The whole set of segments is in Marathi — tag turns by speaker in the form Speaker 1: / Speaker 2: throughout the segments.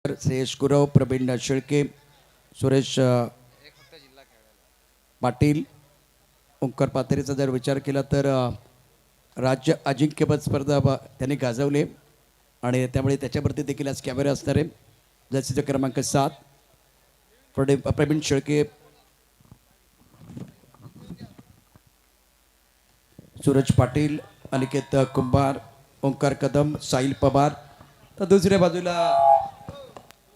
Speaker 1: श्रेयस गुरव, प्रवीण शेळके, सुरेश पाटील, ओंकार पाथरेचा जर विचार केला तर राज्य अजिंक्यपद स्पर्धा त्यांनी गाजवले आणि त्यामुळे त्याच्यावरती देखील आज कॅमेरा असणार आहे. जास्तीचा क्रमांक 7 प्रवीण शेळके, सूरज पाटील, अनिकेत कुंभार, ओंकार कदम, साहिल पवार. तर दुसऱ्या बाजूला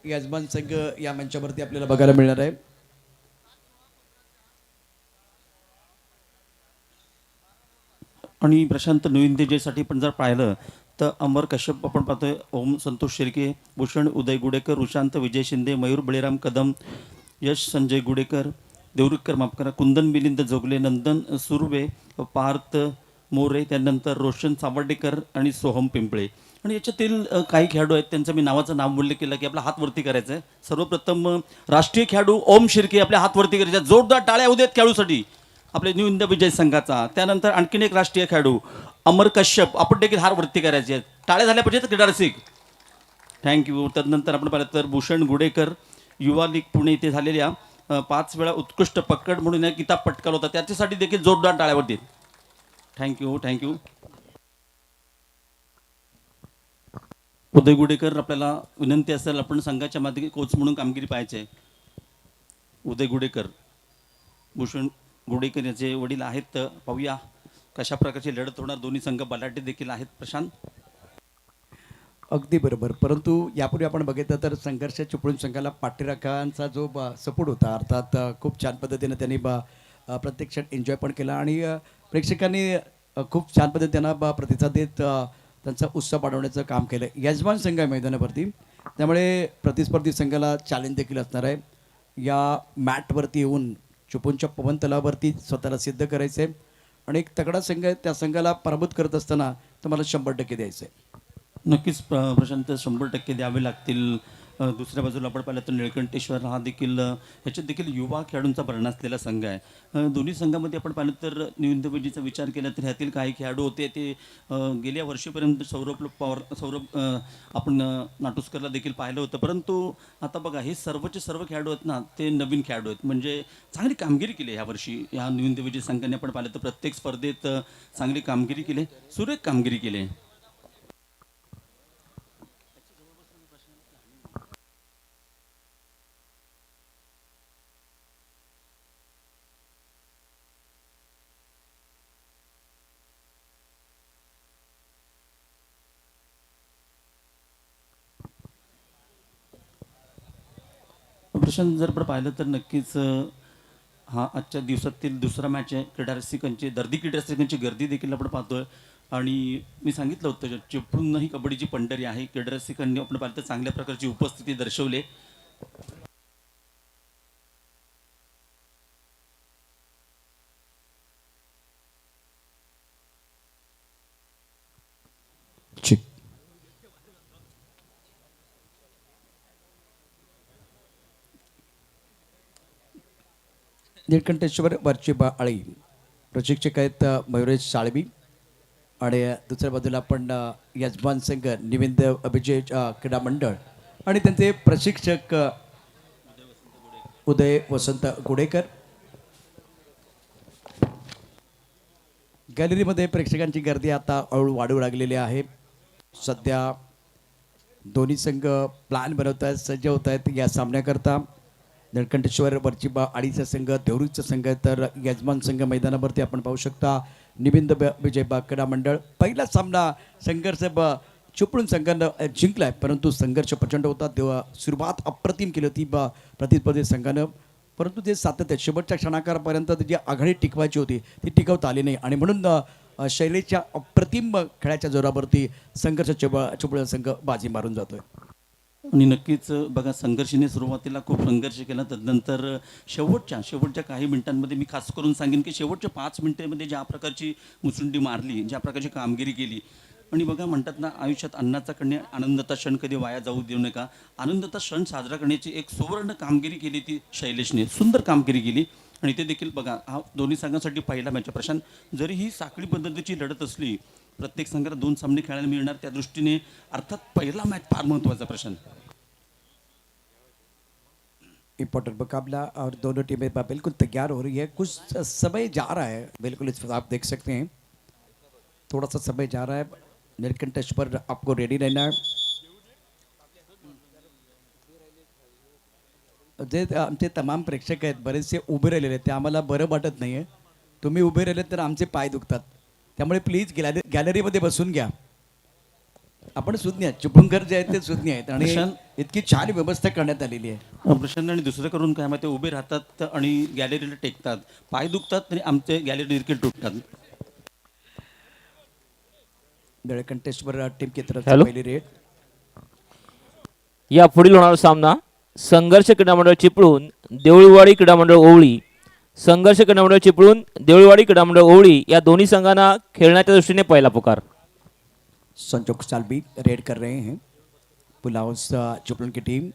Speaker 1: यजमान संघ या मंचावरती आपल्याला बघायला मिळणार आहे.
Speaker 2: आणि प्रशांत नोविंदेजेसाठी पण जर पाहिलं तर अमर कश्यप आपण पाहतोय, ओम संतोष शिर्के, भूषण उदय गुडेकर, रुशांत विजय शिंदे, मयूर बळीराम कदम, यश संजय गुडेकर, देवरुखकर माफ करा, कुंदन मिलिंद जोगले, नंदन सुर्वे, पार्थ मोरे, त्यानंतर रोशन सावर्डेकर आणि सोहम पिंपळे. आणि याच्यातील काही खेळाडू आहेत त्यांचं मी नावाचं नाव उल्लेख केलं की आपला हात वरती करायचं आहे. सर्वप्रथम राष्ट्रीय खेळाडू ओम शिर्के आपल्या हात वरती करायचा. जोरदार टाळ्या उद्यात खेळूसाठी आपले न्यू इंडिया विजय संघाचा. त्यानंतर आणखीन एक राष्ट्रीय खेळाडू अमर कश्यप, आपण देखील हार वरती करायचे आहेत. टाळ्या झाल्या पाहिजेत क्रीडा रसिक. थँक्यू. त्यानंतर आपण पाहिलं तर भूषण गुडेकर, युवा लीग पुणे इथे झालेल्या 5 वेळा उत्कृष्ट पकड म्हणून एक किताब पटकावला होता, त्याच्यासाठी देखील जोरदार टाळ्यावरती. थँक्यू. उदय गुडेकर, आपल्याला विनंती असेल आपण संघाच्या मागे कोच म्हणून कामगिरी पाहायची आहे. उदय गुडेकर, भूषण गुडेकर याचे वडील आहेत. तर पाहूया कशा प्रकारची लढत होणार. दोन्ही संघ बलाढ्य देखील आहेत. प्रशांत.
Speaker 1: अगदी बरोबर. परंतु यापूर्वी आपण बघितलं तर संघर्ष चिपळूण संघाला पाठीराखांचा जो सपोर्ट होता, अर्थात खूप छान पद्धतीने त्यांनी प्रत्येक क्षण एन्जॉय पण केला आणि प्रेक्षकांनी खूप छान पद्धतीने त्यांना प्रतिसाद देत त्यांचा उत्साह वाढवण्याचं काम केलं. यजमान संघ आहे मैदानावरती, त्यामुळे प्रतिस्पर्धी संघाला चॅलेंज देखील असणार आहे. या मॅटवरती येऊन चिपळूणच्या पवन तलावावरती स्वतःला सिद्ध करायचं आहे आणि एक तगडा संघ आहे, त्या संघाला पराभूत करत असताना तुम्हाला 100% द्यायचं आहे.
Speaker 2: नक्कीच प्रशांत, 100% द्यावे लागतील. दुसऱ्या बाजूला आपण पाहिलं तर निळकंठेश्वर हा देखील ह्याच्यात देखील युवा खेळाडूंचा भरणा असलेला संघ आहे. दोन्ही संघामध्ये आपण पाहिलं तर न्यू इंडिया विजयचा विचार केला तर ह्यातील काही खेळाडू होते ते गेल्या वर्षीपर्यंत सौरभ आपण नाटुस्करला देखील पाहिलं होतं. परंतु आता बघा, हे सर्वचे सर्व खेळाडू आहेत ना, ते नवीन खेळाडू आहेत. म्हणजे चांगली कामगिरी केली ह्या वर्षी ह्या न्यू इंडिया विजय संघाने. आपण पाहिलं तर प्रत्येक स्पर्धेत चांगली कामगिरी केली, सुरेख कामगिरी केली. प्रशांत, जर पाहिलं तर नक्कीच हा आजच्या दिवसातील दुसरा मॅच आहे. क्रीडा रसिकांची गर्दी देखील आपण पाहतोय. आणि मी सांगितलं होतं चिपळूण ही कबड्डीची पंढरी आहे. क्रीडा रसिकांनी आपण पाहिलं तर चांगल्या प्रकारची उपस्थिती दर्शवली.
Speaker 1: निळकंठेश्वर वरची आळी प्रशिक्षक आहेत मयुरेश साळवी आणि दुसऱ्या बाजूला आपण यजमान संघ निविंद अभिजय क्रीडा मंडळ आणि त्यांचे प्रशिक्षक उदय वसंत गुडेकर. गॅलरीमध्ये प्रेक्षकांची गर्दी आता हळू वाढू लागलेली आहे. सध्या दोन्ही संघ प्लॅन बनवत आहेत, सज्ज होत आहेत या सामन्याकरता. निळकंठेश्वर वरची आळीचा संघ, देवरूखचा संघ, तर यजमान संघ मैदानावरती आपण पाहू शकता निबिंद विजय क्रीडा मंडळ. पहिला सामना संघर्ष चिपळूण संघानं जिंकला आहे, परंतु संघर्ष प्रचंड होता. तेव्हा सुरुवात अप्रतिम केली होती प्रतिस्पर्धी संघानं, परंतु ते सातत्य शेवटच्या क्षणाकारापर्यंत जी आघाडी टिकवायची होती ती टिकवता आली नाही आणि म्हणून शैलीच्या अप्रतिम खेळाच्या जोरावरती संघर्ष चिपळूण संघ बाजी मारून जातोय.
Speaker 2: आणि नक्कीच बघा, संघर्षाने सुरुवातीला खूप संघर्ष केला, तदनंतर शेवटच्या काही मिनिटांमध्ये मी खास करून सांगेन की शेवटच्या 5 मिनिटांमध्ये ज्या प्रकारची मुसुंडी मारली, ज्या प्रकारची कामगिरी केली. आणि बघा, म्हणतात ना, आयुष्यात अन्नाचा कणे आनंदाचा क्षण कधी वाया जाऊ देऊ नका. आनंदाचा क्षण साजरा करण्याची एक सुवर्ण कामगिरी केली ती शैलेशने, सुंदर कामगिरी केली. आणि ते देखील बघा, हा दोन्ही संघांसाठी पहिला मॅच आहे. प्रशांत, जरी ही साखळी पद्धतीची लढत असली, प्रत्येक संघाला 2 सामने खेळायला मिळणार, त्या दृष्टीने अर्थात पहिला मॅच फार महत्त्वाचा. प्रशांत.
Speaker 1: इम्पोर्टेंट मुकाबला और दोनों टीमें बिल्कुल तैयार हो रही है। कुछ समय जा रहा है, बिल्कुल इस आप देख सकते हैं, थोड़ा सा समय जा रहा है। नीलकंठ पर आपको रेडी रहना है। जे आमचे तमाम प्रेक्षक आहेत बरेचसे उभे राहिलेले आहेत, ते आम्हाला बरं वाटत नाही आहे. तुम्ही उभे राहिले तर आमचे पाय दुखतात, त्यामुळे प्लीज गॅलरीमध्ये बसून घ्या. आपण सुज्ञ आहेत, शुभंकर जे आहेत ते सुज्ञ आहेत आणि
Speaker 2: प्रशांत-
Speaker 1: इतकी छान व्यवस्था करण्यात आलेली आहे.
Speaker 2: प्रसन्न आणि दुसरं करून काय माहिती उभे राहतात आणि गॅलरीला टेकतात, पाय दुखतात आणि आमचे गॅलरी देखील तुटतात.
Speaker 1: नीलकंठेश्वर टीम की तरफ से
Speaker 3: हेलो.
Speaker 1: पहिली रेड.
Speaker 3: या पुढील होणारा सामना संघर्ष क्रीडा मंडळ चिपळूण देऊळवाडी क्रीडा मंडळ ओवळी. संघर्ष क्रीडा मंडळ चिपळूण देऊळवाडी क्रीडा मंडळ ओवळी या दोन्ही संघांना खेळण्याच्या दृष्टीने पहिला पुकार.
Speaker 1: संजोग सालवी रेड कर रहे हैं. पुलाउस चिपळूण की टीम.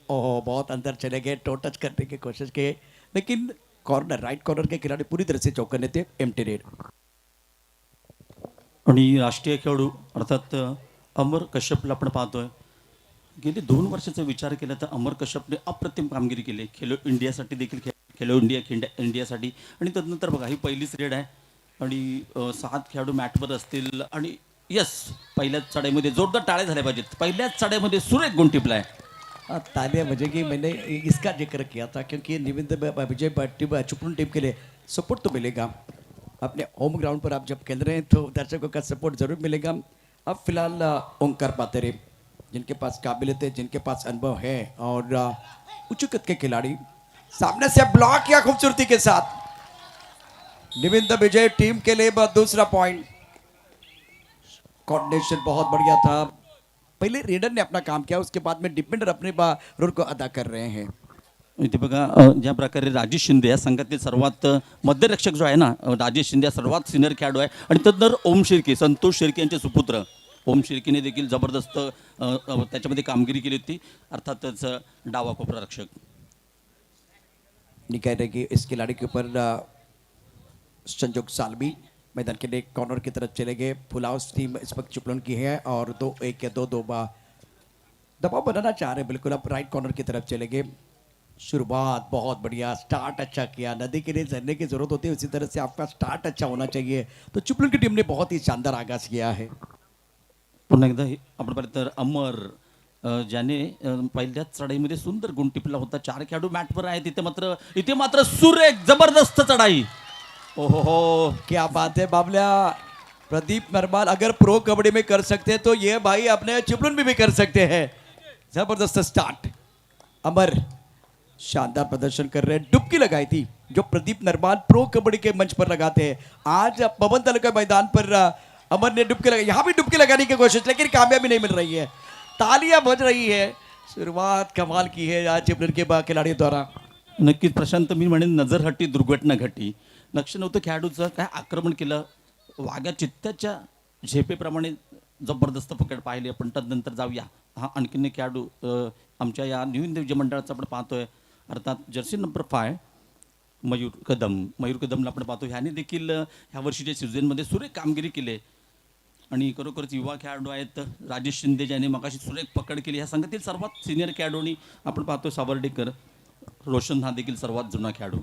Speaker 1: ओह, बहुत अंदर चले गए, टो टच करने की कोशिश की, लेकिन कॉर्नर, राइट कॉर्नर के खिलाड़ी पूरी तरह से चौकन्ने थे. Empty red.
Speaker 2: आणि राष्ट्रीय खेळाडू अर्थात अमर कश्यपला आपण पाहतोय. गेली 2 वर्षाचा विचार केला तर अमर कश्यपने अप्रतिम कामगिरी केली. खेलो इंडियासाठी देखील खेलो इंडियासाठी. आणि त्यानंतर बघा ही पहिलीच रेड आहे आणि 7 खेळाडू मॅटवर असतील आणि यस पहिल्याच चढाईमध्ये जोरदार टाळ्या झाल्या पाहिजेत. पहिल्याच चढाईमध्ये सुरेख गुण टिपलाय.
Speaker 1: तालियां बजेगी. मैंने इसका जिक्र किया था क्योंकि निविंद विजय चिपळूण टीम के लिए सपोर्ट तो मिलेगा. अपने होम ग्राउंड पर आप जब खेल रहे हैं तो दर्शकों का सपोर्ट जरूर मिलेगा. अब फिलहाल ओंकार पातेरे, जिनके पास काबिलियत है, जिनके पास अनुभव है और उच्च कद के खिलाड़ी, सामने से ब्लॉक किया खूबसूरती के साथ. निविंद विजय टीम के लिए दूसरा पॉइंट. कोऑर्डिनेशन बहुत बढ़िया था. पहले रेडर ने अपना काम किया, उसके बाद में डिफेंडर अपने रोल को अदा कर रहे हैं.
Speaker 2: इथे बघा ज्या प्रकारे राजेश शिंदे या संघातील सर्वात मध्यरक्षक जो आहे ना, राजेश शिंदे हा सर्वात सिनियर खेळाडू आहे. आणि तदनंतर ओम शिर्के, संतोष शिर्के यांचे सुपुत्र ओम शिर्केने देखील जबरदस्त त्याच्यामध्ये कामगिरी केली होती. अर्थातच डावा कोपरा रक्षक.
Speaker 1: कह रहे कि इस खिलाड़ी के ऊपर संजोग सालवी मैदान के लिए कॉर्नर की तरफ चले गए. फुलाउस टीम इस वक्त चिपळूण की है और 2-1 या 2-2 दबाव बनाना चाह रहे हैं. बिल्कुल अब राइट कॉर्नर की तरफ चले गए. शुरुआत बहुत बढ़िया, स्टार्ट अच्छा किया. नदी के लिए झरने की जरूरत होती है, उसी तरह से आपका स्टार्ट अच्छा होना चाहिए. तो चिपळूण की टीम ने बहुत ही शानदार आगाज किया है.
Speaker 2: पुन्हा एकदा आपण पाहिलं तर अमर ज्याने पहिल्याच चढाईमध्ये सुंदर गुण टिपला होता. 4 खेळाडू मॅटवर आहेत. इथे मात्र सुरेख जबरदस्त चढाई. ओहो हो,
Speaker 1: क्या बात है बाबल्या. प्रदीप नरवाल अगर प्रो कबड्डी में कर सकते हैं तो ये भाई अपने चिपळूण में भी कर सकते हैं. जबरदस्त स्टार्ट. अमर शानदार प्रदर्शन कर रहे हैं. डुबकी लगाई थी जो प्रदीप नरवाल प्रो कबड्डी के मंच पर लगाते हैं. आज पवन तल के मैदान पर अमर ने डुबकी लगाई. यहाँ भी डुबकी लगाने की कोशिश, लेकिन कामयाबी नहीं मिल रही है. तालियां बज रही है. शुरुआत कमाल की है आज चिपळूण के खिलाड़ियों द्वारा.
Speaker 2: नक्कीच प्रशांत, मी म्हणेन नजर हटी दुर्घटना घटी. लक्ष नव्हतं खेळाडूचं, काय आक्रमण केलं. वाघ्या चित्त्याच्या झेपेप्रमाणे जबरदस्त पकड पाहिली आपण. तदनंतर जाऊया हा आणखीन एक खेळाडू आमच्या या निविंद विजय मंडळाचा आपण पाहतोय. अर्थात जर्सी नंबर 5 मयूर कदमला आपण पाहतो. ह्याने देखील ह्या वर्षीच्या सीझनमध्ये सुरेख कामगिरी केली आणि खरोखरच युवा खेळाडू आहेत. राजेश शिंदे ज्याने मगाशी सुरेख पकड केली. ह्या संघातील सर्वात सिनियर खेळाडूनी आपण पाहतो सावर्डेकर. रोशन हा देखील सर्वात जुना खेळाडू.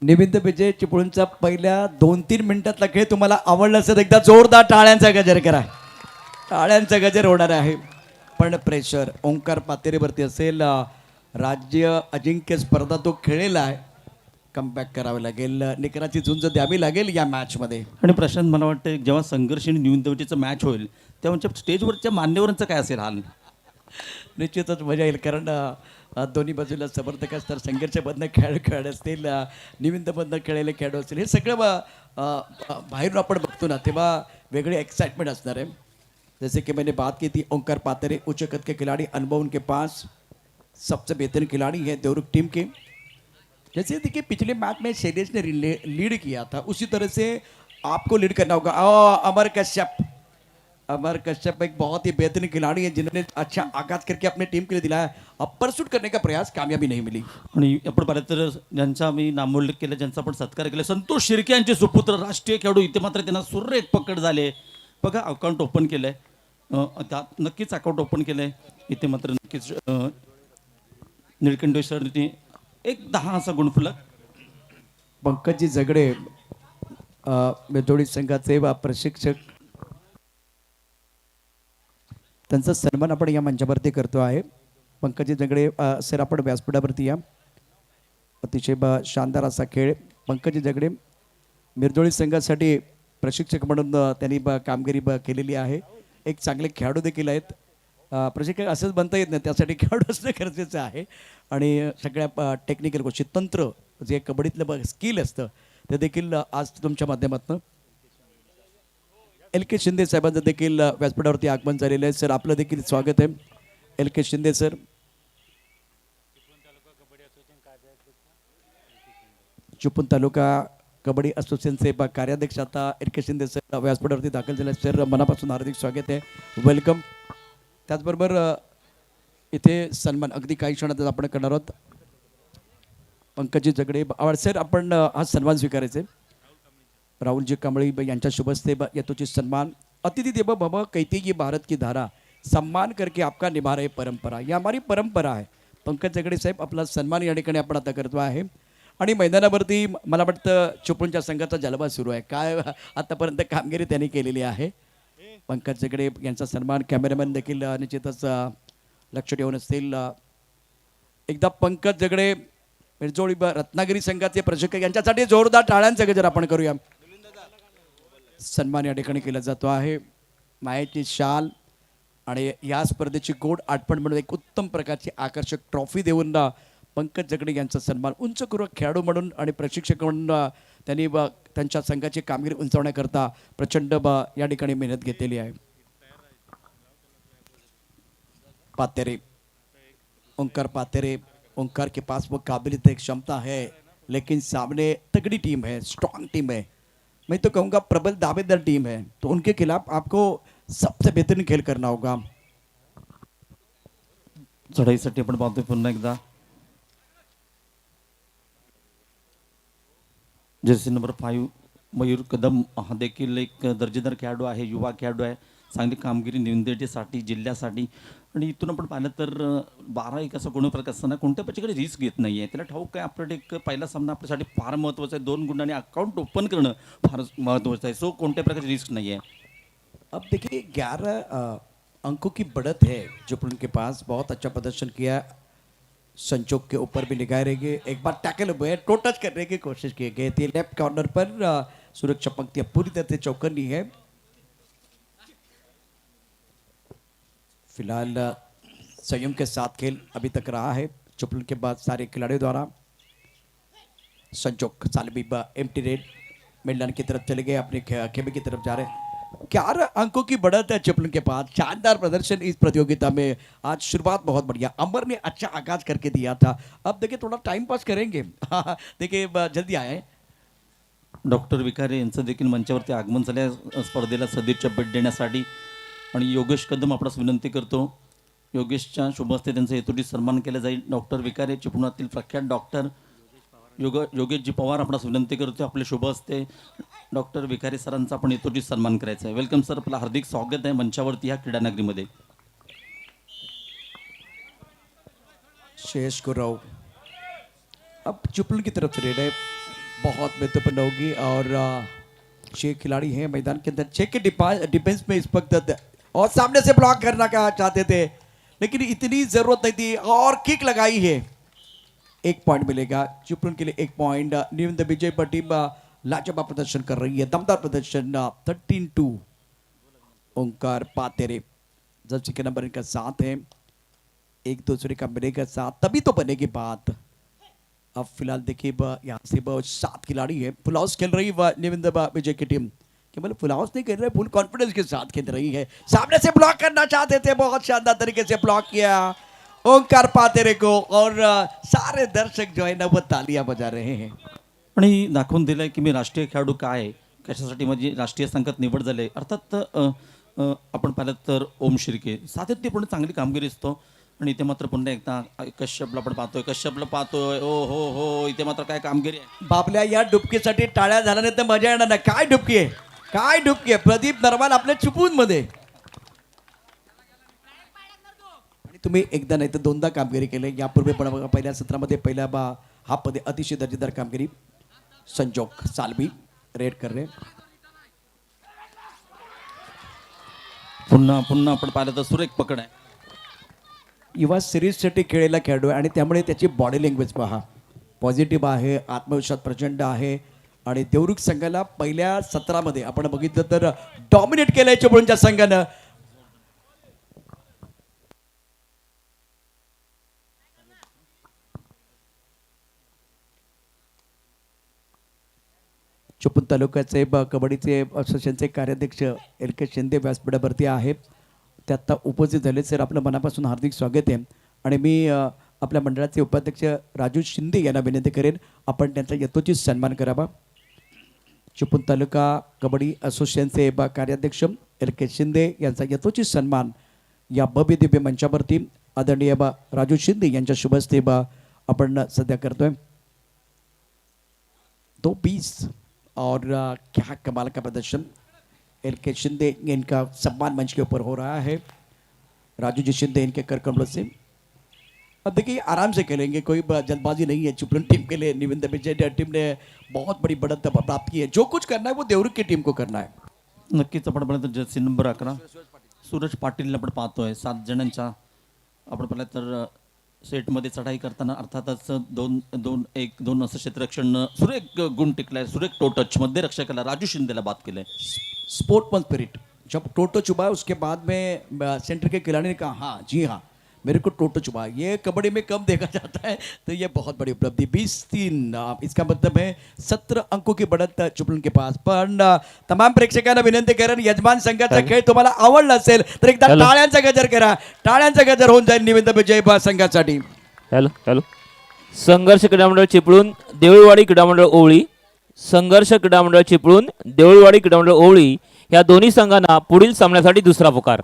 Speaker 1: निविंद विजय चिपळूणचा पहिल्या 2-3 मिनिटातला खेळ तुम्हाला आवडला असेल, एकदा जोरदार टाळ्यांचा गजर करा. टाळ्यांचा गजर होणार आहे. पण प्रेशर ओंकार पातेरेवरती असेल. राज्य अजिंक्य स्पर्धा तो खेळलेला आहे. कमबॅक करावं लागेल, निकराची झुंज द्यावी लागेल या मॅचमध्ये.
Speaker 2: आणि प्रशांत, मला वाटतं जेव्हा संघर्ष आणि निविंदवटीचं मॅच होईल तेव्हा स्टेजवरच्या मान्यवरांचं काय असेल हाल.
Speaker 1: निश्चितच मजा येईल, कारण दोन्ही बाजूला समर्थक असतात. संघर्षमधनं खेळ खेळत असतील, निविंदमधनं खेळलेले खेळाडू असतील, हे सगळं बाहेरून आपण बघतो ना, तेव्हा वेगळे एक्साइटमेंट असणार है. जैसे कि मैंने बात की थी, ओंकार पातेरे उच्च कद के खिलाड़ी, अनुभव उनके पास, सबसे बेहतरीन खिलाड़ी है देवरुख टीम के. जैसे देखिए पिछले मैच में शैलेश ने लीड किया था, उसी तरह से आपको लीड करना होगा. अमर कश्यप एक बहुत ही बेहतरीन खिलाड़ी है जिन्होंने अच्छा आगाज करके अपने टीम के लिए दिलाया. अब परसूट करने का प्रयास, कामयाबी नहीं मिली.
Speaker 2: आणि आपण पाहिलं तर ज्यांचा मी नामोल्लेख केला, ज्यांचा आपण सत्कार केला, संतोष शिर्के यांचे सुपुत्र राष्ट्रीय खेळाडू. इथे मात्र त्यांना सुरेख पकड झाले. बघा अकाउंट ओपन केलंय, त्यात नक्कीच अकाउंट ओपन केलंय. इथे मात्र नक्कीच निळकंठेश्वरनी एक 10 असा गुणफलक.
Speaker 1: पंकजी झगडे मेथोडी संघाचे प्रशिक्षक, त्यांचा सन्मान आपण या मंचावरती करतो आहे. पंकजी झगडे सर, आपण व्यासपीठावरती या. अतिशय शानदार असा खेळ. पंकजी झगडे मिरजोळी संघासाठी प्रशिक्षक म्हणून त्यांनी कामगिरी केलेली आहे. एक चांगले खेळाडू देखील आहेत. प्रशिक्षक असंच बनता येत नाही, त्यासाठी खेळाडू असणं गरजेचं आहे. आणि सगळ्या टेक्निकल गोष्टी, तंत्र जे कबड्डीतलं स्किल असतं ते देखील आज तुमच्या माध्यमातून LK शिंदे साहेबांचं देखील व्यासपीठावरती आगमन झालेलं आहे. सर, आपलं देखील स्वागत आहे. LK Shinde sir. चिपळूण तालुका कबड्डी असोसिएशनचे कार्याध्यक्ष आता LK शिंदे सर व्यासपीठावरती दाखल झाले. सर, मनापासून हार्दिक स्वागत आहे, वेलकम. त्याचबरोबर इथे सन्मान अगदी काही क्षणातच आपण करणार आहोत. पंकजी झगडे सर, आपण हा सन्मान स्वीकारायचे. राहुलजी कांबळी यांच्या शुभ हस्ते यथोचित सन्मान. अतिथि देवो भव, कहती ये भारत की धारा, सम्मान करके आपका निभा रहे परंपरा. या हमारी परंपरा आहे. पंकज झगडे साहेब, आपला सन्मान या ठिकाणी आपण आता करतो आहे. आणि मैदानावरती मला वाटतं चिपळूणच्या संघाचा जलवा सुरू आहे. काय आतापर्यंत कामगिरी त्यांनी केलेली आहे. पंकज झगडे यांचा सन्मान. कॅमेरामॅन देखील निश्चितच लक्ष ठेवून असतील. एकदा पंकज झगडे मिरजोळी रत्नागिरी संघाचे प्रशिक्षक यांच्यासाठी जोरदार टाळ्यांचा गजर आपण करूया. सन्मान या ठिकाणी केला जातो आहे. मायेची शाल आणि या स्पर्धेची गोड आठवण म्हणून एक उत्तम प्रकारची आकर्षक ट्रॉफी देऊन पंकज झगडे यांचा सन्मान उंच करू. खेळाडू म्हणून आणि प्रशिक्षक म्हणून त्यांनी त्यांच्या संघाची कामगिरी उंचावण्याकरता प्रचंड या ठिकाणी मेहनत घेतलेली आहे. पातेरे, ओंकार पातेरे. ओंकार के पास वो काबिलियत है, क्षमता है, लेकिन सामने तगड़ी टीम है, स्ट्रांग टीम है. मैं तो कहूँगा प्रबल दावेदार टीम है. तो उनके खिलाफ आपको सबसे बेहतरीन खेल करना होगा.
Speaker 2: चढाईसाठी आपण पाहतोय पुन्हा एकदा जर्सी नंबर 5 मयूर कदम. हा देखील एक दर्जेदार खेळाडू आहे, युवा खेळाडू आहे. चांगली कामगिरी निवंदेटीसाठी, जिल्ह्यासाठी. आणि इथून आपण पाहिलं तर 12-1 असं गुणफलक असताना कोणत्या पक्षाकडे रिस्क घेत नाही आहे. त्याला ठाऊक आहे आपल्याकडे एक पहिला सामना आपल्यासाठी फार महत्त्वाचा आहे. 2 गुणांनी अकाउंट ओपन करणं फार महत्त्वाचं आहे. सो कोणत्या प्रकारची रिस्क नाही आहे.
Speaker 1: अब देखिए 11 अंकों की बढ़त है चिपळूण के पास. बहुत अच्छा प्रदर्शन किया. संचोक के ऊपर भी निगाह रहेगी. एक बार टैकल हुए, टो टच करने की कोशिश की गई थी लेफ्ट कॉर्नर पर. सुरक्षा पंक्तियां पूरी तरह से चौकन्नी है. फिलहाल संयम के साथ खेल अभी तक रहा है चिपळूण के बाद सारे खिलाड़ियों द्वारा. संचोक सालबी एम्प्टी रेड मैदान की तरफ चले गए, अपने खेमे की तरफ जा रहे हैं. 11 अंकों की बढ़त है चिपळूण के पास. शानदार प्रदर्शन इस प्रतियोगिता में. आज शुरुआत बहुत बढ़िया. अमर ने अच्छा आगाज करके दिया था. अब देखिए थोड़ा टाइम पास करेंगे. देखिए जल्दी आए.
Speaker 2: डॉक्टर विकारे यांचं देखील मंचावरती आगमन झाले स्पर्धेला सदिच्छा भेट देण्यासाठी. आणि योगेश कदम आपणास विनंती करतो. योगेशच्या शुभ हस्ते त्यांचा हेतुटी सन्मान केला जाईल. डॉक्टर विकारे चिपळूणातील प्रख्यात डॉक्टर योगेशजी पवार आपणास विनंती करतो आपले शुभ हस्ते डॉक्टर विकारे सरांचा आपण हेतुटी सन्मान करायचा आहे. वेलकम सर, आपलं हार्दिक स्वागत आहे मंचावरती ह्या क्रीडानगरीमध्ये.
Speaker 1: शेष गुरव अब चिपळूण की तरफ से रेड है, बहुत महत्वपूर्ण होगी. और 6 खिलाड़ी हैं मैदान के अंदर. 6 के डिफेंस में इस वक्त और सामने से ब्लॉक करना क्या चाहते थे, लेकिन इतनी जरूरत नहीं थी और किक लगाई है. 1 पॉइंट मिलेगा चिपळूण के लिए. 1 पॉइंट. निविंद विजय पर टीम लाजवाब प्रदर्शन कर रही है, दमदार प्रदर्शन. 13-2 ओंकार पातेरे जर्सी के नंबर इनका 7 है. एक दूसरे का मिलेगा साथ तभी तो बनेगी बात. अब फिलहाल देखिए यहाँ से 7 खिलाड़ी है. फुल हाउस खेल रही है निविंद विजय की टीम. केवल फुल हाउस नहीं खेल रहे, फुल कॉन्फिडेंस के साथ खेल रही है. सामने से ब्लॉक करना चाहते थे, बहुत शानदार तरीके से ब्लॉक किया ओंकार पातेरे को. और सारे दर्शक जो है ना वो तालियां बजा रहे हैं.
Speaker 2: आणि दाखवून दिलंय की मी राष्ट्रीय खेळाडू काय आहे, कशासाठी माझी राष्ट्रीय संघात निवड झाली. अर्थात आपण पाहिलं तर ओम शिर्के सातत्यपूर्ण चांगली कामगिरी असतो. आणि इथे मात्र पुन्हा एकदा कश्यपला आपण पाहतोय, कश्यपला पाहतोय. ओ हो हो, इथे मात्र काय कामगिरी आहे.
Speaker 1: बाबल्या या डुबकीसाठी टाळ्या झाल्या नाही तर मजा येणार नाही. काय डुबकी आहे, काय डुबकी आहे. प्रदीप नरवाल आपल्या चिपळूण मध्ये. आणि तुम्ही एकदा नाही तर दोनदा कामगिरी केली यापूर्वी पण बघा पहिल्या सत्रामध्ये हा पदे अतिशय दर्जेदार कामगिरी संजोग सालवी रेड कर रहे
Speaker 2: पुन्हा पुन्हा आपण पाहिलं तर सुरेख पकड आहे.
Speaker 1: युवा सिरीजसाठी खेळलेला खेळाडू आहे आणि त्यामुळे त्याची बॉडी लँग्वेज पहा पॉझिटिव्ह आहे, आत्मविश्वास प्रचंड आहे आणि देवरुख संघाला पहिल्या सत्रामध्ये आपण बघितलं तर डॉमिनेट केलंय चिपळूणच्या संघानं. चिपळूण तालुक्याचे कबड्डीचे असोसिएशनचे कार्याध्यक्ष एल के शिंदे व्यासपीठावरती आहेत. ते आत्ता उपस्थित झाले. सर आपलं मनापासून हार्दिक स्वागत आहे आणि मी आपल्या मंडळाचे उपाध्यक्ष राजू शिंदे यांना विनंती करेन आपण त्यांचा यथोचित सन्मान करावा. चिपळूण तालुका कबड्डी असोसिएशनचे कार्याध्यक्ष एल के शिंदे यांचा यथोचित सन्मान या भव्य दिव्य मंचावरती आदरणीय राजू शिंदे यांच्या शुभस्ते आपण सध्या करतोय. 2 पीस और क्या कमाल का प्रदर्शन एल के शिंदे इनका सम्मान मंच के ऊपर हो रहा है. राजू जी शिंदे इनके कर कमलों से अब देखिए आराम से खेलेंगे, कोई जल्दबाजी नहीं है. चिपळूण टीम के लिए निविंद विजय टीम ने बहुत बड़ी बढ़त प्राप्त की है. जो कुछ करना है वो देवरुख की टीम को करना है.
Speaker 2: नक्कीच आपण पाहिलं तर जर्सी नंबर 11 सूरज पाटील आपण पाहतोय 7 जणांच्या आपण पाहिलं तर सेटमध्ये चढाई करताना अर्थातच 2-1-2 असं क्षेत्ररक्षण सुरेख गुण टिकलाय. सुरेख टोटच मध्ये रक्षकाला राजू शिंदेला बाद केलंय.
Speaker 1: स्पोर्टमैन स्पिरिट जब टोटो चुभा उसके बाद में सेंटर के खिलाड़ी ने कहा हाँ जी हाँ मेरे को टोटो चुभा. ये कबड्डी में कम देखा जाता है तो ये बहुत बड़ी उपलब्धि. 20-3 इसका मतलब है 17 अंकों की बढ़त चिपळूण के पास. पण तमाम प्रेक्षकांना विनंती करेन यजमान संघाचा खेळ तुम्हाला आवडला असेल तर एकदा टाळ्यांचा गजर करा. टाळ्यांचा गजर होऊन जाईल निविंद विजय संघासाठी.
Speaker 3: हॅलो संघर्ष क्रीडा मंडळ चिपळूण देऊळवाडी क्रीडा मंडळ ओवळी. संघर्ष क्रीडा मंडळ चिपळूण देऊळवाडी क्रीडा मंडळ ओवळी या दोन्ही संघांना पुढील सामन्यासाठी दुसरा पुकार.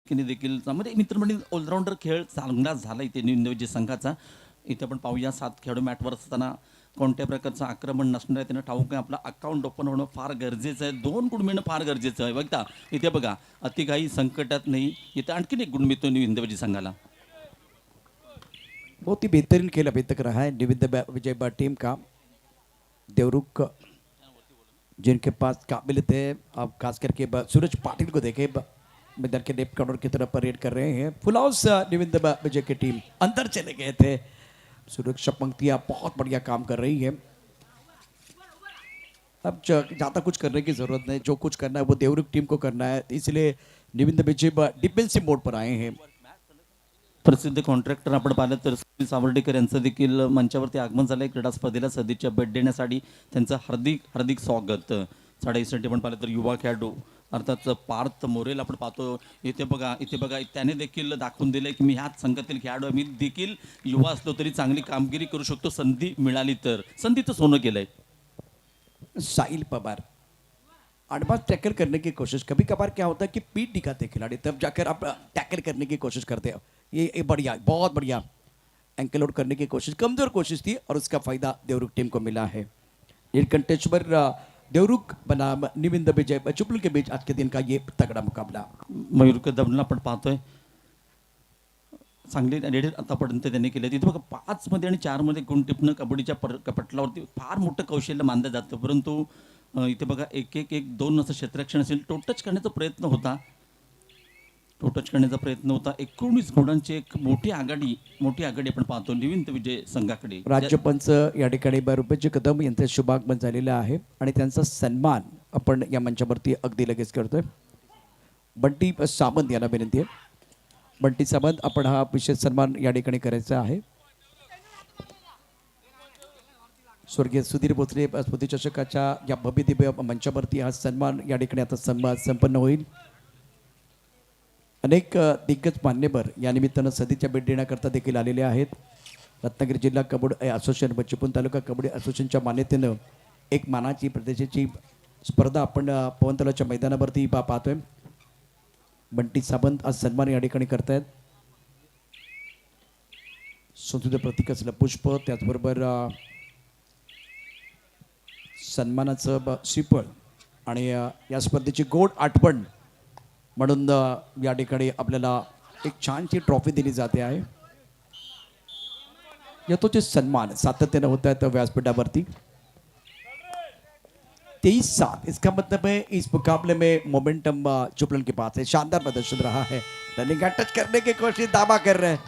Speaker 2: की देखील म्हणजे मित्रमंडळी ऑलराऊंडर खेळ चांगला झाला इथे निविंद संघाचा. इथे आपण पाहूया 7 खेळाडू मॅटवर असताना कोणत्या प्रकारचं आक्रमण नसणार आहे त्यांना ठाऊक आहे. आपलं अकाउंट ओपन होणं फार गरजेचं आहे. 2 गुण मिळणं फार गरजेचं आहे. बघता इथे बघा अतिघाई संकटात नाही. इथे आणखीन 1 गुण मिळतो निविंद संघाला.
Speaker 1: बहुत ही बेहतरीन खेल अभी तक रहा है निविंद विजय टीम का. देवरुख जिनके पास काबिलियत है अब खास करके सूरज पाटिल को देखे मैदान के लेफ्ट कॉर्नर की तरफ परेड कर रहे हैं. फुल हाउस निविंद विजय की टीम अंदर चले गए थे. सुरक्षा पंक्तियां बहुत बढ़िया काम कर रही है. अब ज़्यादा कुछ करने की ज़रूरत नहीं. जो कुछ करना है वो देवरुख टीम को करना है. इसलिए निविंद विजय डिफेंसिव मोड पर आए हैं.
Speaker 2: प्रसिद्ध कॉन्ट्रॅक्टर आपण पाहिलं तर सुनील सावर्डेकर यांचं देखील मंचावरती आगमन झालं आहे. क्रीडा स्पर्धेला सदिच्छा भेट देण्यासाठी त्यांचं हार्दिक हार्दिक स्वागत. चढाईसाठी आपण पाहिलं तर युवा खेळाडू अर्थात पार्थ मोरेल आपण पाहतो. इथे बघा त्याने देखील दाखवून दिलं की मी ह्याच संघातील खेळाडू आहे. मी देखील युवा असलो तरी चांगली कामगिरी करू शकतो संधी मिळाली तर. संधीचं सोनं केलंय.
Speaker 1: साहिल पवार एडवांस टैकल करने की कोशिश, कभी कभार क्या होता है कि पीठ दिखाते खिलाड़ी तब जाकर आप टैकल करने की कोशिश करते हो. ये बढ़िया, बहुत बढ़िया एंकल आउट करने की कोशिश, कमजोर कोशिश थी और उसका फायदा देवरुख टीम को मिला है. नीलकंठेश्वर देवरुख बनाम निविंद विजय चिपळूण के बीच आज के दिन का ये तगड़ा मुकाबला.
Speaker 2: मयूर कदमला आपण पाहतोय चांगली रेडी आतापर्यंत त्यांनी केले. तिथे बघा 5 मध्ये आणि 4 मध्ये गुण टिपणं कबड्डीच्या पटलावरती फार मोठं कौशल्य मानलं जातं. परंतु इथे बघा 1-1-1-2 असं क्षेत्ररक्षण असेल. टोटच करण्याचा प्रयत्न होता. 19 गुणांची एक मोठी आघाडी आपण पाहतो निविंत विजय संघाकडे.
Speaker 1: राज्यपंच या ठिकाणी रुपेश कदम यांचं शुभागमन झालेलं आहे आणि त्यांचा सन्मान आपण या मंचावरती अगदी लगेच करतोय. बंटी सावंत यांना विनंती आहे. बंटी सावंत आपण हा विशेष सन्मान या ठिकाणी करायचा आहे. स्वर्गीय सुधीर भोसले स्मृती चषकाच्या या भव्य दिव्य मंचावरती हा सन्मान या ठिकाणी आता संपन्न होईल. अनेक दिग्गज मान्यवर या निमित्तानं सदिच्छा भेट देण्याकरता देखील आलेले आहेत. रत्नागिरी जिल्हा कबड्डी असोसिएशन व चिपळूण तालुका कबड्डी असोसिएशनच्या मान्यतेनं एक मानाची प्रदेशाची स्पर्धा आपण पवनतलावाच्या मैदानावरती पाहतोय. बंटी सावंत आज सन्मान या ठिकाणी करतायत. संस्कृत प्रतीक असलं पुष्प, त्याचबरोबर सन्मानाचं श्रीफळ आणि या स्पर्धेची गोड आठवण म्हणून या ठिकाणी आपल्याला एक छानशी ट्रॉफी दिली जाते आहे. यथोचित सन्मान सातत्यानं होत आहेत व्यासपीठावरती. 23-7 इसका मतलब है इस मुकाबले में मोमेंटम चिपळूण के पास है. शानदार प्रदर्शन रहा है. रनिंग टच करने की कोशिश दावा कर रहे हैं,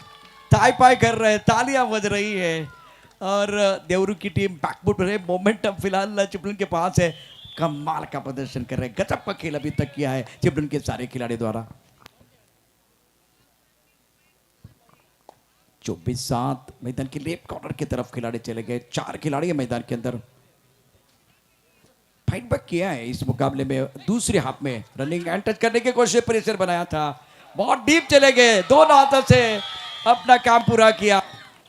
Speaker 1: थाई पाई कर रहे हैं, तालियां बज रही है और देवरुख की टीम बैकफुट पर है. मोमेंटम फिलहाल चिपळूण के पास है. कमाल का प्रदर्शन कर रहे हैं. गजब का खेल अभी तक किया है चिपळूण के सारे खिलाड़ी द्वारा. 24-7 मैदान के लेफ्ट कॉर्नर की तरफ खिलाड़ी चले गए. 4 खिलाड़ी है मैदान के अंदर. फाइट बैक किया है इस मुकाबले में. दूसरे हाफ में रनिंग एंड टच करने की कोशिश, प्रेशर बनाया था, बहुत डीप चले गए, दोनों हाथों से अपना काम पूरा किया.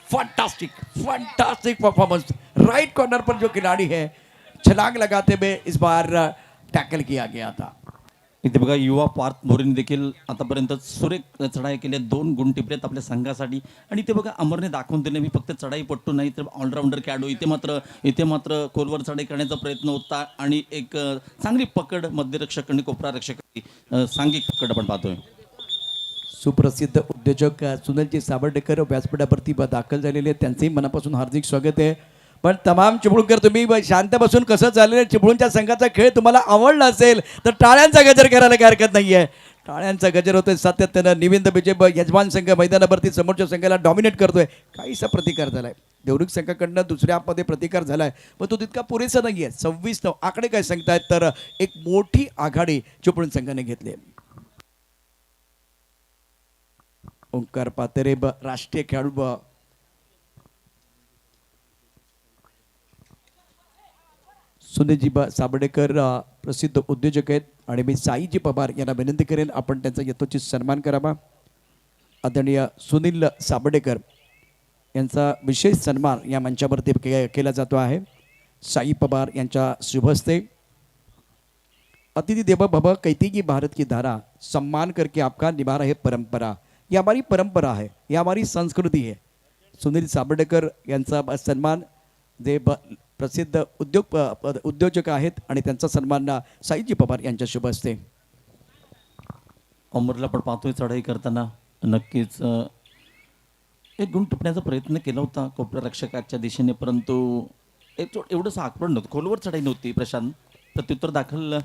Speaker 1: Fantastic performance. राइट कॉर्नर पर जो खिलाड़ी है छलांग लगाते हुए इस बार टैकल किया गया था.
Speaker 2: इथे बघा युवा पार्थ मोरेने देखील आतापर्यंत सुरेख चढाई केल्या. 2 गुण टिपलेत आपल्या संघासाठी. आणि इथे बघा अमरने दाखवून दिले मी फक्त चढाई पट्टू नाही तर ऑलराऊंडर खेळाडू. इथे मात्र खोलवर चढाई करण्याचा प्रयत्न होता आणि एक चांगली पकड मध्यरक्षक आणि कोपरा रक्षक सांघिक पकड आपण पाहतोय.
Speaker 1: सुप्रसिद्ध उद्योजक सुनीलजी सावर्डेकर व्यासपीठावरती दाखल झालेले आहेत. त्यांचंही मनापासून हार्दिक स्वागत आहे. पण तमाम चिपळूणकर तुम्ही शांत बसून कसं चाललेलं चिपळूणच्या संघाचा खेळ तुम्हाला आवडला असेल तर टाळ्यांचा गजर करायला काही हरकत नाहीये. टाळ्यांचा गजर होतोय सातत्यानं. निविंद विजय यजमान संघ मैदानावरती समोरच्या संघाला डॉमिनेट करतोय. काहीसा प्रतिकार झालाय देवरुख संघाकडनं. दुसऱ्या हाफमध्ये प्रतिकार झालाय पण तो तितका पुरेसा नाहीये. 26-9 आकडे काय सांगतायत तर एक मोठी आघाडी चिपळूण संघाने घेतली. ओंकार पातेरे राष्ट्रीय खेळाडू सुनीलजी सावर्डेकर प्रसिद्ध उद्योजक आहेत आणि मी साईजी पवार यांना विनंती करेन आपण त्यांचा यथोचित सन्मान करावा. आदरणीय सुनील सावर्डेकर यांचा विशेष सन्मान या मंचावरती केला जातो आहे. साई पवार यांच्या शुभ हस्ते. अतिथि देवो भव कहती की भारत की धारा, सम्मान करके आपका निभा रहे परंपरा. ये हमारी परंपरा है, ये हमारी संस्कृती है. सुनील सावर्डेकर यांचा सन्मान जे प्रसिद्ध उद्योजक आहेत आणि त्यांचा सन्मान साईजी पवार यांच्या शुभ हस्ते.
Speaker 2: अमरला पण पाहतोय चढाई करताना नक्कीच एक गुण टिपण्याचा प्रयत्न केला होता कोपरा रक्षकाच्या दिशेने. परंतु एवढंसं आकलन नव्हतं, खोलवर चढाई नव्हती. प्रशांत प्रत्युत्तर दाखल.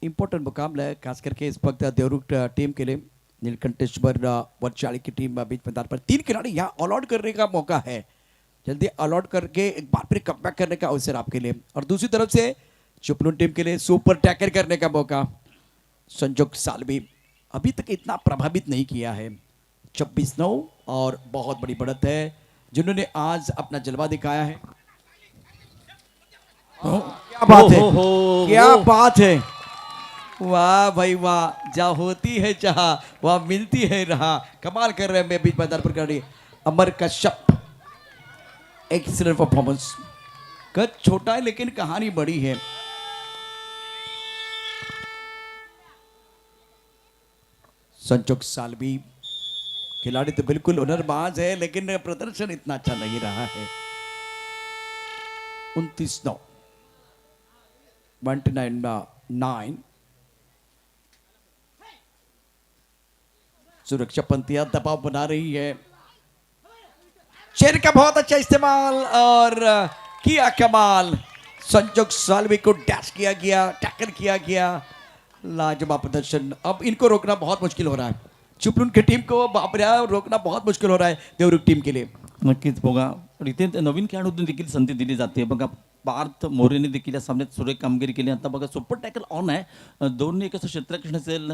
Speaker 1: इम्पोर्टेंट मुकाबला है खास करके इस वक्त देवरुख टीम के लिए. नीलकंठेश्वर वर्चाली की टीम बीच मैदान पर 3 खिलाड़ी यहाँ ऑल आउट करने का मौका है. जल्दी ऑल आउट करके एक बार फिर कमबैक करने का अवसर आपके लिए. और दूसरी तरफ से चिपळूण टीम के लिए सुपर टैकल करने का मौका. संजोग सालवी अभी तक इतना प्रभावित नहीं किया है. 26-9 और बहुत बड़ी बढ़त है जिन्होंने आज अपना जलवा दिखाया है। क्या बात है, क्या बात है, वाह भाई वाह, जहाँ होती है जहाँ वहाँ मिलती है रहा। कमाल कर रहे हैं मैं बीच मैदान पर खड़ी अमर कश्यप, एक्सीलेंट परफॉर्मेंस। कद छोटा है लेकिन कहानी बड़ी है। संजोग सालवी खिलाड़ी तो बिल्कुल हुनरबाज है लेकिन प्रदर्शन इतना अच्छा नहीं रहा है। 29-9, 29-9। सुरक्षा पंक्तियां दबाव बना रही है। शेर का बहुत अच्छा इस्तेमाल और किया कमाल। संजोग सालवी को डैश किया गया, टैकल किया गया। लाजवाब प्रदर्शन। अब इनको रोकना बहुत मुश्किल हो रहा है। चिपळूण की टीम को बापऱ्या रोकना बहुत मुश्किल हो रहा है देवरुख टीम के लिए।
Speaker 2: नक्कीच बघा, पण इथे नवीन खेळाडूंना देखील संधी दिली जाते बघा. पार्थ मोरेने देखील या सामन्यात सुरेख कामगिरी केली. आता बघा सुपर टॅकल ऑन आहे. दोन्ही कसं क्षेत्ररक्षण असेल,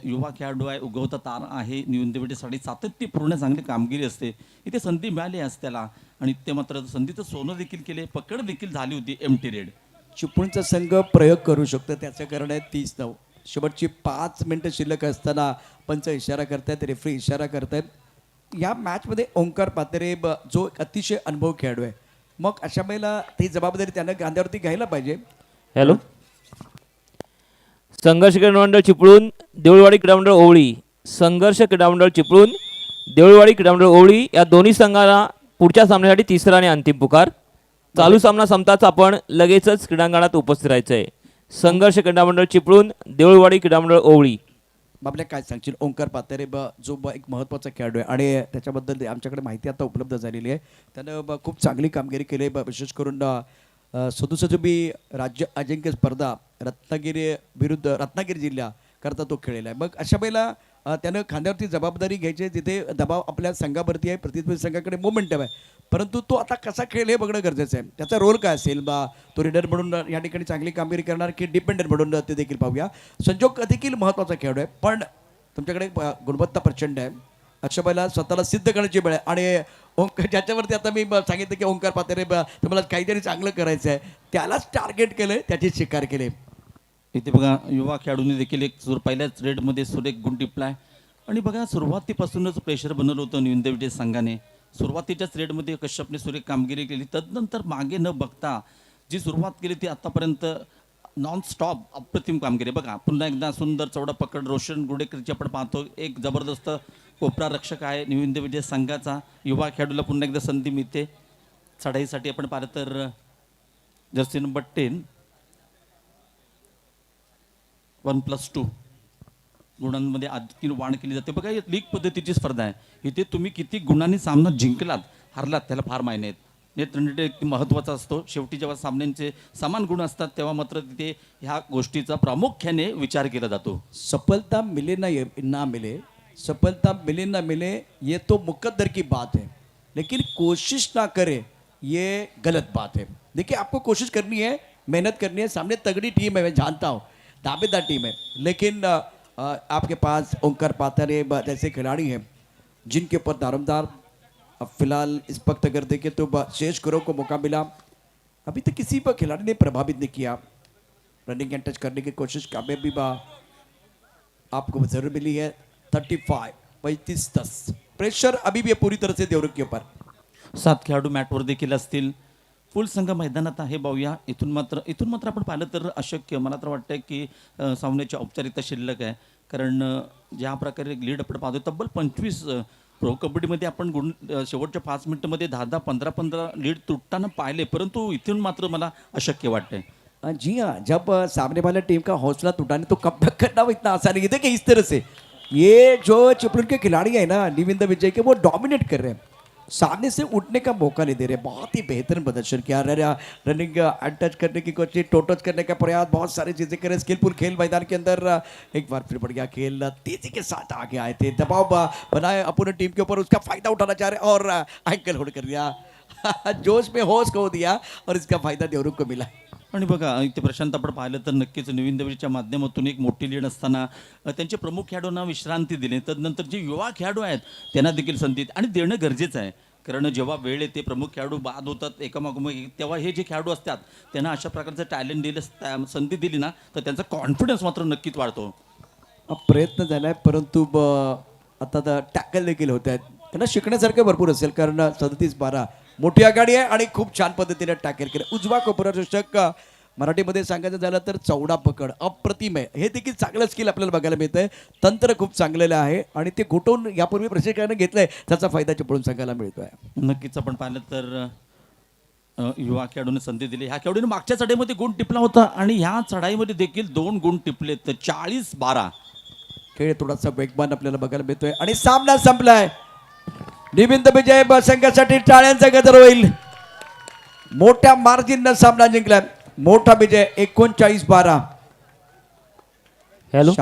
Speaker 2: युवा खेळाडू आहे, उगवता तार आहे, निवृत्तीसाठी सातत्यपूर्ण चांगली कामगिरी असते. इथे संधी मिळाली असते त्याला आणि ते मात्र संधीचं सोनं देखील केले, पकड देखील झाली होती एमटी रेड.
Speaker 1: चिपळूणचा संघ प्रयोग करू शकतो, त्याचं कारण आहे 30-9. शेवटची 5 मिनिटं शिल्लक असताना पंच इशारा करतायत, रेफरी इशारा करतायत. या मॅचमध्ये ओंकार पातेरे जो एक अतिशय अनुभव खेळाडू आहे, मग अशा वेळेला ती जबाबदारी त्यानं खांद्यावरती घ्यायला पाहिजे.
Speaker 3: हॅलो, संघर्ष क्रीडा मंडळ चिपळूण देऊळवाडी क्रीडा मंडळ ओवळी, संघर्ष क्रीडा मंडळ चिपळूण देऊळवाडी क्रीडा मंडळ ओवळी या दोन्ही संघांना पुढच्या सामन्यासाठी तिसरा आणि अंतिम पुकार. चालू सामना संपताच आपण लगेचच क्रीडांगणात उपस्थित राहायचं आहे. संघर्ष क्रीडा मंडळ चिपळूण देऊळवाडी क्रीडा मंडळ ओवळी.
Speaker 1: आपल्या काय सांगशील ओंकार पातेरे जो एक महत्त्वाचा खेळाडू आहे आणि त्याच्याबद्दल आमच्याकडे माहिती आता उपलब्ध झालेली आहे. त्यानं खूप चांगली कामगिरी केली. विशेष करून 67वी राज्य अजिंक्य स्पर्धा रत्नागिरी जिल्ह्याकरता तो खेळलेला आहे. मग अशा वेळेला त्यानं खांद्यावरती जबाबदारी घ्यायची. तिथे दबाव आपल्या संघावरती आहे, प्रतिस्पर्धी संघाकडे मोमेंटम आहे, परंतु तो आता कसा खेळ हे बघणं गरजेचं आहे. त्याचा रोल काय असेल तो रीडर म्हणून या ठिकाणी चांगली कामगिरी करणार की डिपेंडंट म्हणून ते देखील पाहूया. संजोग देखील महत्त्वाचा खेळाडू आहे, पण तुमच्याकडे गुणवत्ता प्रचंड आहे. अशा वेळेला स्वतःला सिद्ध करण्याची वेळ आहे आणि ओंकार ज्याच्यावरती आता मी सांगितलं की ओंकार पातेरे तुम्हाला काहीतरी चांगलं करायचं आहे, त्यालाच टार्गेट केलं, त्याची शिकार केले.
Speaker 2: इथे बघा युवा खेळाडूंनी देखील एक पहिल्याच रेडमध्ये सुरेख गुण टिपलाय आणि बघा सुरुवातीपासूनच प्रेशर बनवलं होतं निवृत्ती संघाने. सुरुवातीच्याच रेडमध्ये कश्यपने सुरेख कामगिरी केली. तदनंतर मागे न बघता जी सुरुवात केली ती आतापर्यंत नॉन स्टॉप अप्रतिम कामगिरी. बघा पुन्हा एकदा सुंदर चौडा पकड रोशन गुडेकरची आपण पाहतो. एक जबरदस्त कोपरा रक्षक आहे निवृत्ती विजय संघाचा. युवा खेळाडूला पुन्हा एकदा संधी मिळते चढाईसाठी. आपण पाहिलं तर जर्सी नंबर 10 1+2 गुणांमध्ये आणखी वाढ केली जाते. बघा लीग पद्धतीची स्पर्धा आहे. इथे तुम्ही किती गुणांनी सामना जिंकलात हरलात त्याला फार मायने आहेत. नेट रन महत्त्वाचा असतो. शेवटी जेव्हा सामन्यांचे समान गुण असतात तेव्हा मात्र तिथे ह्या गोष्टीचा प्रामुख्याने विचार केला जातो.
Speaker 1: सफलता मिले ना मिले, सफलता मिले ना मिले ये तो मुकद्दर की बात है, लेकिन कोशिश ना करे ये गलत बात है. देखिए आपको कोशिश करनी है, मेहनत करनी है. सामने तगड़ी टीम है, मैं जानता हूँ दावेदार टीम है, लेकिन आपके पास ओंकार पातेरे जैसे खिलाड़ी हैं जिनके ऊपर दारोमदार. अब फिलहाल इस वक्त अगर देखें तो शेष गुरु को मौका मिला, अभी तक किसी पर खिलाड़ी ने प्रभावित नहीं किया. रनिंग एंड टच करने की कोशिश कामयाबी आपको जरूर मिली है. 35-10 प्रेशर अभी भी है पूरी तरह से देवरुख के ऊपर.
Speaker 2: 7 खेळाडू मॅटवर देखील असतील. फुल संघ मैदानात आहे. पाहूया इथून मात्र आपण पाहिलं तर अशक्य. मला तर वाटतं की सामन्याची औपचारिकता शिल्लक आहे, कारण ज्या प्रकारे लीड आपण पाहतो तब्बल 25 प्रो कबड्डीमध्ये आपण गुण शेवटच्या 5 मिनिटांमध्ये 10-10 15-15 लीड तुटताना पाहिले, परंतु इथून मात्र मला अशक्य वाटतंय.
Speaker 1: जी हाँ, जब सामने वाला टीम का हौसला टूटाने तो कम बैक करना वो इतना आसान नहीं है. देखिए इस तरह से ये जो चिपळूण के खिलाड़ी हैं ना निविंदा विजय के, वो डोमिनेट कर रहे हैं, सामने से उठने का मौका नहीं दे रहे. बहुत ही बेहतरीन प्रदर्शन किया. रनिंग एंड टच करने की कोशिश, टो टच करने का प्रयास, बहुत सारी चीजें करे. स्किलफुल खेल मैदान के अंदर एक बार फिर बढ़ गया खेल. तेजी के साथ आगे आए थे, दबाव बनाए अपोनेंट टीम के ऊपर, उसका फायदा उठाना चाह रहे और एंकल होल्ड कर दिया. जोश में होश खो दिया और इसका फायदा देवरुख को मिला.
Speaker 2: आणि बघा इथे प्रशांत आपण पाहिलं तर नक्कीच नवीन देवीच्या माध्यमातून एक मोठी लीड असताना त्यांचे प्रमुख खेळाडूंना विश्रांती दिली, तदनंतर जे युवा खेळाडू आहेत त्यांना देखील संधी आणि देणं गरजेचं आहे. कारण जेव्हा वेळ येते प्रमुख खेळाडू बाद होतात एकामागोमाग एक, तेव्हा हे जे खेळाडू असतात त्यांना अशा प्रकारचं टॅलेंट दिलं, संधी दिली ना तर त्यांचा कॉन्फिडन्स मात्र नक्कीच वाढतो.
Speaker 1: प्रयत्न झालाय परंतु आता टॅकल देखील होत आहेत. त्यांना शिकण्यासारखं भरपूर असेल कारण 37-12 मोठी आघाडी आहे आणि खूप छान पद्धतीने टॅकल केलं. उजवा कोपराचषक मराठीमध्ये सांगायचं झालं तर चौडा पकड अप्रतिम आहे. हे देखील चांगलं स्किल आपल्याला बघायला मिळतंय. तंत्र खूप चांगलेलं आहे आणि ते घोटवून यापूर्वी प्रशिक्षकाने घेतलंय त्याचा फायदा चिपळून संघाला मिळतोय.
Speaker 2: नक्कीच आपण पाहिलं तर युवा खेळाडूने संधी दिली. ह्या खेळाडूने मागच्या चढाईमध्ये गुण टिपला होता आणि ह्या चढाईमध्ये देखील 2 गुण टिपले, तर 40-12
Speaker 1: खेळ थोडासा वेगवान आपल्याला बघायला मिळतोय आणि सामना संपलाय. निविंद विजय संघासाठी टाळ्यांचा गजर होईल. मोठ्या मार्जिननं सामना जिंकलाय. मोठा विजय 39-12.
Speaker 3: हॅलो